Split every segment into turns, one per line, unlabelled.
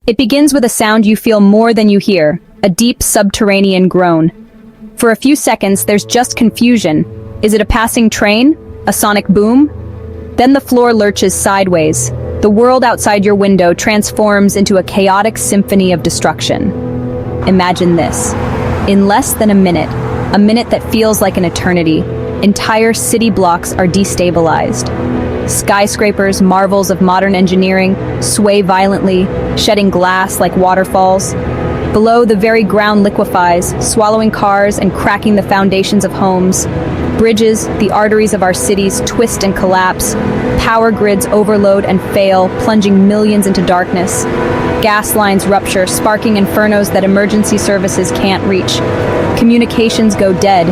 It begins with a sound you feel more than you hear, a deep subterranean groan. For a few seconds, there's just confusion. Is it a passing train? A sonic boom? Then the floor lurches sideways. The world outside your window transforms into a chaotic symphony of destruction. Imagine this. In less than a minute that feels like an eternity, entire city blocks are destabilized. Skyscrapers, marvels of modern engineering, sway violently, shedding glass like waterfalls. Below, the very ground liquefies, swallowing cars and cracking the foundations of homes. Bridges, the arteries of our cities, twist and collapse. Power grids overload and fail, plunging millions into darkness. Gas lines rupture, sparking infernos that emergency services can't reach. Communications go dead.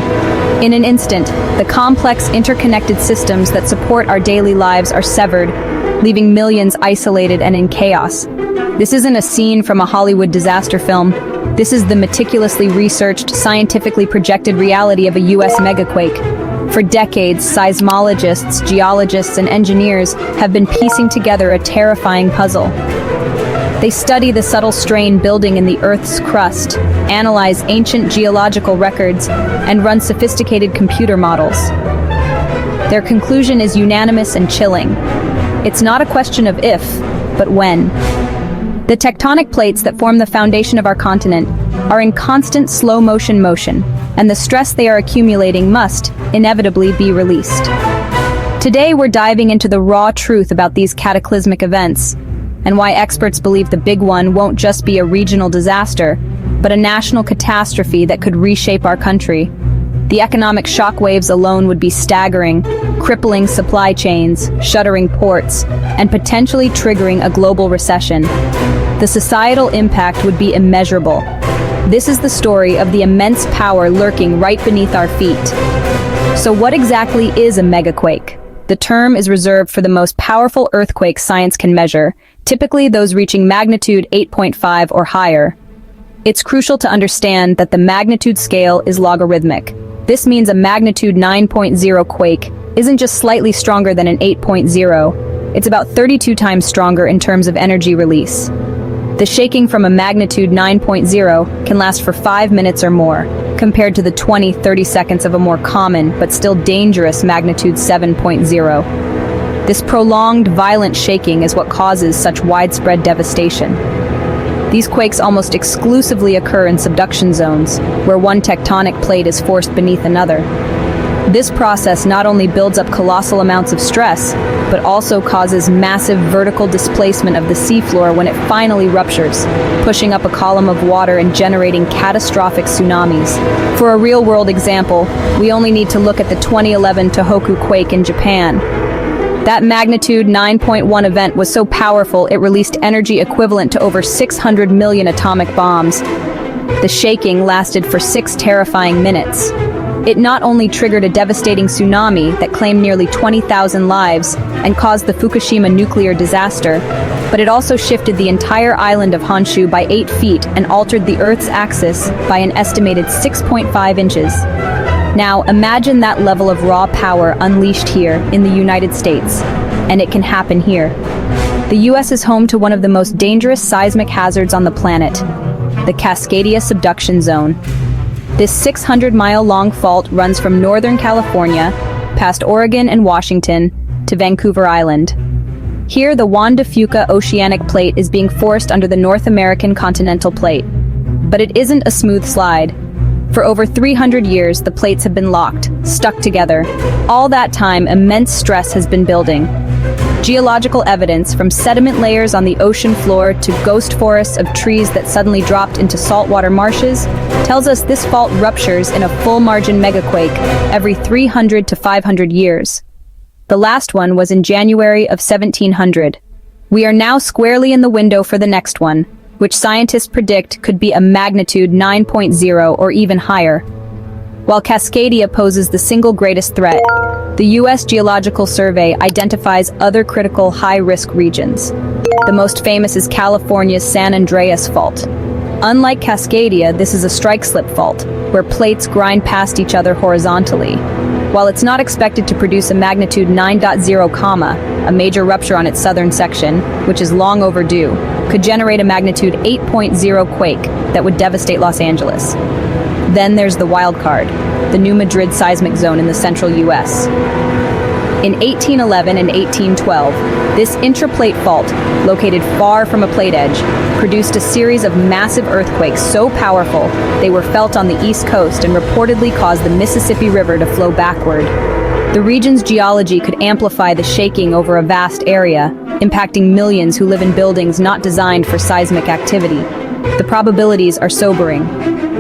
In an instant, the complex interconnected systems that support our daily lives are severed, leaving millions isolated and in chaos. This isn't a scene from a Hollywood disaster film. This is the meticulously researched, scientifically projected reality of a US megaquake. For decades, seismologists, geologists, and engineers have been piecing together a terrifying puzzle. They study the subtle strain building in the Earth's crust, analyze ancient geological records, and run sophisticated computer models. Their conclusion is unanimous and chilling. It's not a question of if, but when. The tectonic plates that form the foundation of our continent are in constant slow-motion motion, and the stress they are accumulating must, inevitably, be released. Today we're diving into the raw truth about these cataclysmic events, and why experts believe the big one won't just be a regional disaster, but a national catastrophe that could reshape our country. The economic shockwaves alone would be staggering, crippling supply chains, shuttering ports, and potentially triggering a global recession. The societal impact would be immeasurable. This is the story of the immense power lurking right beneath our feet. So what exactly is a megaquake? The term is reserved for the most powerful earthquakes science can measure, typically those reaching magnitude 8.5 or higher. It's crucial to understand that the magnitude scale is logarithmic. This means a magnitude 9.0 quake isn't just slightly stronger than an 8.0, it's about 32 times stronger in terms of energy release. The shaking from a magnitude 9.0 can last for 5 minutes or more, compared to the 20-30 seconds of a more common but still dangerous magnitude 7.0. This prolonged, violent shaking is what causes such widespread devastation. These quakes almost exclusively occur in subduction zones, where one tectonic plate is forced beneath another. This process not only builds up colossal amounts of stress, but also causes massive vertical displacement of the seafloor when it finally ruptures, pushing up a column of water and generating catastrophic tsunamis. For a real-world example, we only need to look at the 2011 Tohoku quake in Japan. That magnitude 9.1 event was so powerful it released energy equivalent to over 600 million atomic bombs. The shaking lasted for 6 terrifying minutes. It not only triggered a devastating tsunami that claimed nearly 20,000 lives and caused the Fukushima nuclear disaster, but it also shifted the entire island of Honshu by 8 feet and altered the Earth's axis by an estimated 6.5 inches. Now, imagine that level of raw power unleashed here in the United States, and it can happen here. The US is home to one of the most dangerous seismic hazards on the planet, the Cascadia subduction zone. This 600-mile-long fault runs from Northern California, past Oregon and Washington, to Vancouver Island. Here, the Juan de Fuca oceanic plate is being forced under the North American continental plate. But it isn't a smooth slide. For over 300 years, the plates have been locked, stuck together. All that time, immense stress has been building. Geological evidence, from sediment layers on the ocean floor to ghost forests of trees that suddenly dropped into saltwater marshes, tells us this fault ruptures in a full-margin megaquake every 300 to 500 years. The last one was in January of 1700. We are now squarely in the window for the next one, which scientists predict could be a magnitude 9.0 or even higher. While Cascadia poses the single greatest threat, the U.S. Geological Survey identifies other critical high-risk regions. The most famous is California's San Andreas Fault. Unlike Cascadia, this is a strike-slip fault, where plates grind past each other horizontally. While it's not expected to produce a magnitude 9.0, a major rupture on its southern section, which is long overdue, could generate a magnitude 8.0 quake that would devastate Los Angeles. Then there's the wild card, the new Madrid seismic zone in the central US. In 1811 and 1812, this intraplate fault, located far from a plate edge, produced a series of massive earthquakes so powerful they were felt on the East Coast and reportedly caused the Mississippi River to flow backward. The region's geology could amplify the shaking over a vast area, impacting millions who live in buildings not designed for seismic activity. The probabilities are sobering.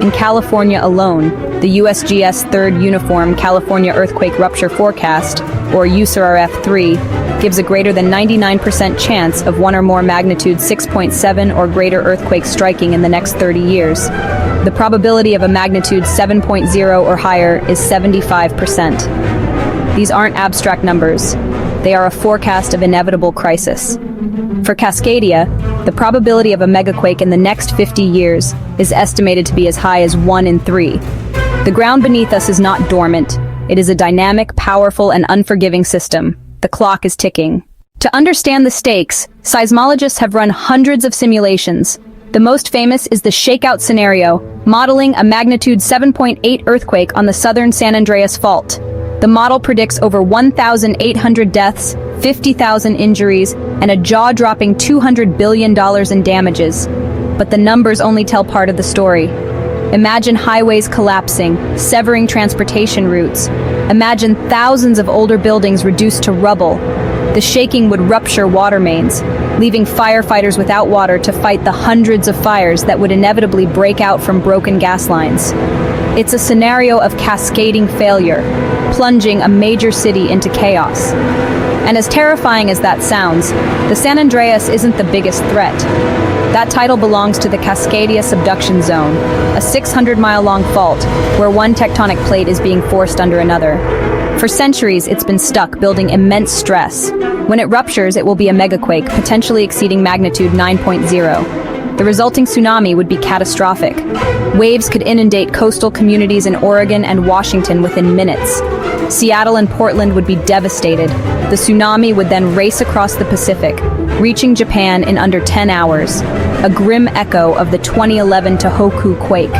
In California alone, the USGS Third Uniform California Earthquake Rupture Forecast, or USRF3, gives a greater than 99% chance of one or more magnitude 6.7 or greater earthquakes striking in the next 30 years. The probability of a magnitude 7.0 or higher is 75%. These aren't abstract numbers. They are a forecast of inevitable crisis. For Cascadia, the probability of a megaquake in the next 50 years is estimated to be as high as 1 in 3. The ground beneath us is not dormant. It is a dynamic, powerful, and unforgiving system. The clock is ticking. To understand the stakes, seismologists have run hundreds of simulations. The most famous is the ShakeOut scenario, modeling a magnitude 7.8 earthquake on the southern San Andreas Fault. The model predicts over 1,800 deaths, 50,000 injuries, and a jaw-dropping $200 billion in damages. But the numbers only tell part of the story. Imagine highways collapsing, severing transportation routes. Imagine thousands of older buildings reduced to rubble. The shaking would rupture water mains, leaving firefighters without water to fight the hundreds of fires that would inevitably break out from broken gas lines. It's a scenario of cascading failure, plunging a major city into chaos. And as terrifying as that sounds, the San Andreas isn't the biggest threat. That title belongs to the Cascadia subduction zone, a 600-mile-long fault where one tectonic plate is being forced under another. For centuries, it's been stuck, building immense stress. When it ruptures, it will be a megaquake, potentially exceeding magnitude 9.0. The resulting tsunami would be catastrophic. Waves could inundate coastal communities in Oregon and Washington within minutes. Seattle and Portland would be devastated. The tsunami would then race across the Pacific, reaching Japan in under 10 hours, a grim echo of the 2011 Tohoku quake.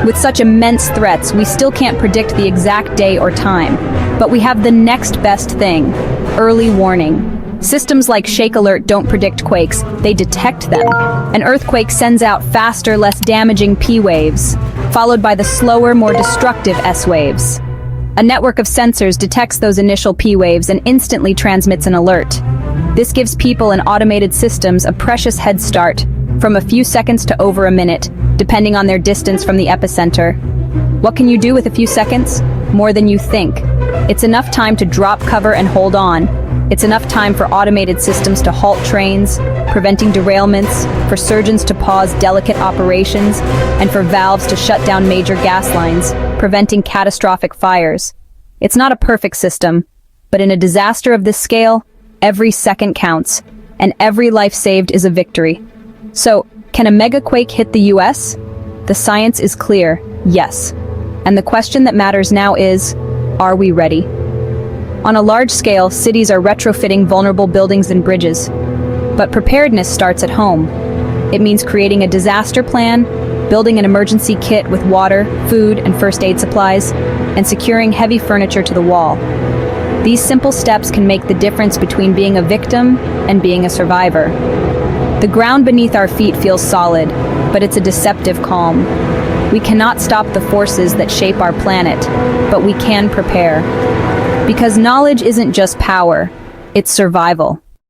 With such immense threats, we still can't predict the exact day or time, but we have the next best thing: early warning. Systems like Shake Alert don't predict quakes, they detect them. An earthquake sends out faster, less damaging P waves, followed by the slower, more destructive S waves. A network of sensors detects those initial P waves and instantly transmits an alert. This gives people and automated systems a precious head start, from a few seconds to over a minute, depending on their distance from the epicenter. What can you do with a few seconds? More than you think. It's enough time to drop cover and hold on. It's enough time for automated systems to halt trains, preventing derailments, for surgeons to pause delicate operations, and for valves to shut down major gas lines, preventing catastrophic fires. It's not a perfect system, but in a disaster of this scale, every second counts, and every life saved is a victory. So, can a megaquake hit the US? The science is clear, yes. And the question that matters now is, are we ready? On a large scale, cities are retrofitting vulnerable buildings and bridges. But preparedness starts at home. It means creating a disaster plan, building an emergency kit with water, food, and first aid supplies, and securing heavy furniture to the wall. These simple steps can make the difference between being a victim and being a survivor. The ground beneath our feet feels solid, but it's a deceptive calm. We cannot stop the forces that shape our planet, but we can prepare. Because knowledge isn't just power, it's survival.